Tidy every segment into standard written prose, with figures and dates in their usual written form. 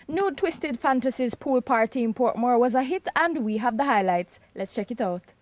Nude Twisted Fantasies Pool Party in Portmore was a hit, and we have the highlights. Let's check it out.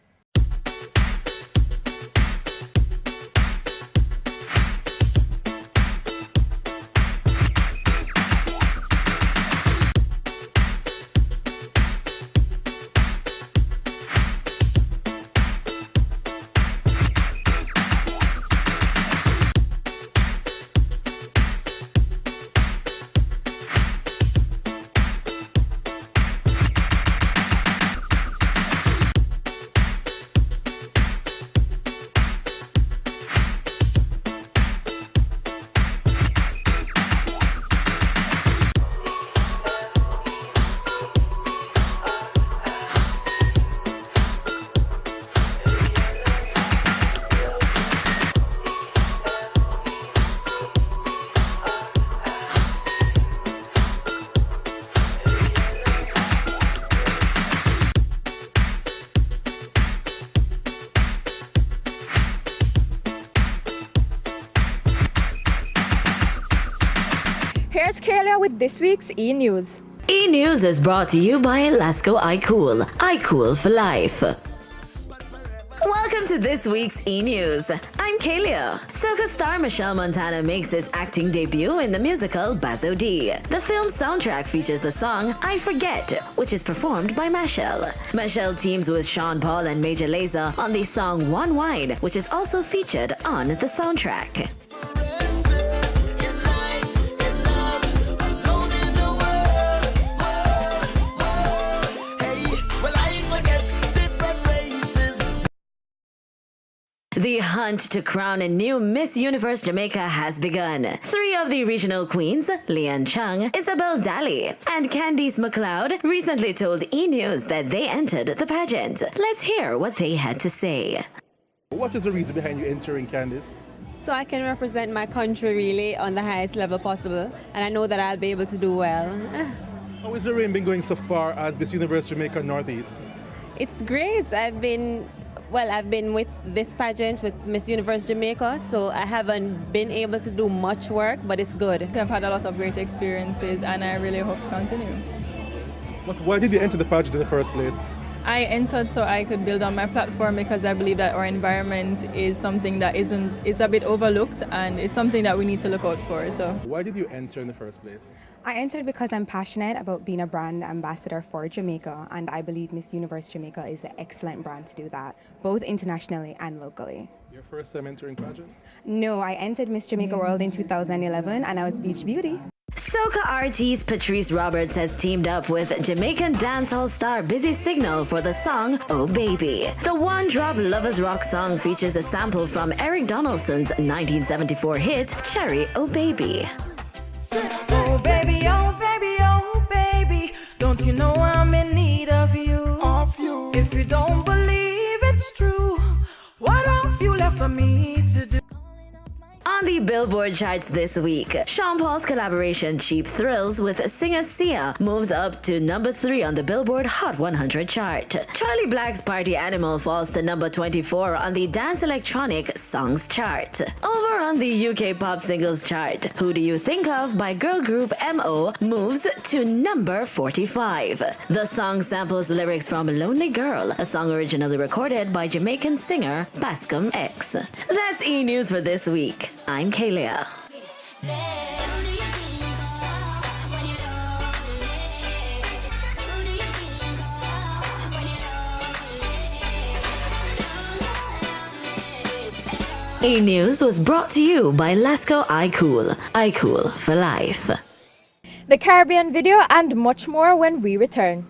Here's Kayla with this week's E-News. E-News is brought to you by Lasco iCool. iCool for life. Welcome to this week's E-News. I'm Kayla. Soca star Michelle Montana makes his acting debut in the musical Bazo D. The film's soundtrack features the song I Forget, which is performed by Machelle. Machelle teams with Sean Paul and Major Lazer on the song One Wine, which is also featured on the soundtrack. The hunt to crown a new Miss Universe Jamaica has begun. 3 of the regional queens, Leanne Chung, Isabel Daly, and Candice McLeod, recently told E! News that they entered the pageant. Let's hear what they had to say. What is the reason behind you entering, Candice? So I can represent my country really on the highest level possible, and I know that I'll be able to do well. How is the reign been going so far as Miss Universe Jamaica Northeast? It's great. I've been with this pageant with Miss Universe Jamaica, so I haven't been able to do much work, but it's good. I've had a lot of great experiences, and I really hope to continue. Why did you enter the pageant in the first place? I entered so I could build on my platform because I believe that our environment is something that is a bit overlooked, and it's something that we need to look out for. So why did you enter in the first place? I entered because I'm passionate about being a brand ambassador for Jamaica, and I believe Miss Universe Jamaica is an excellent brand to do that, both internationally and locally. Your first time entering pageant? No, I entered Miss Jamaica World in 2011 and I was Beach Beauty. Soca artist Patrice Roberts has teamed up with Jamaican dancehall star Busy Signal for the song Oh Baby. The one-drop lovers rock song features a sample from Eric Donaldson's 1974 hit Cherry Oh Baby. Oh baby, oh baby, oh baby, don't you know I'm in need of you? If you don't believe it's true, what have you left for me to do? On the Billboard Charts this week, Sean Paul's collaboration Cheap Thrills with singer Sia moves up to number 3 on the Billboard Hot 100 chart. Charlie Black's Party Animal falls to number 24 on the Dance Electronic Songs chart. Over on the UK Pop Singles chart, Who Do You Think Of by girl group MO moves to number 45. The song samples lyrics from Lonely Girl, a song originally recorded by Jamaican singer Bascom X. That's E! News for this week. I'm Kayla. E! News was brought to you by Lasco iCool. iCool for life. The Caribbean video and much more when we return.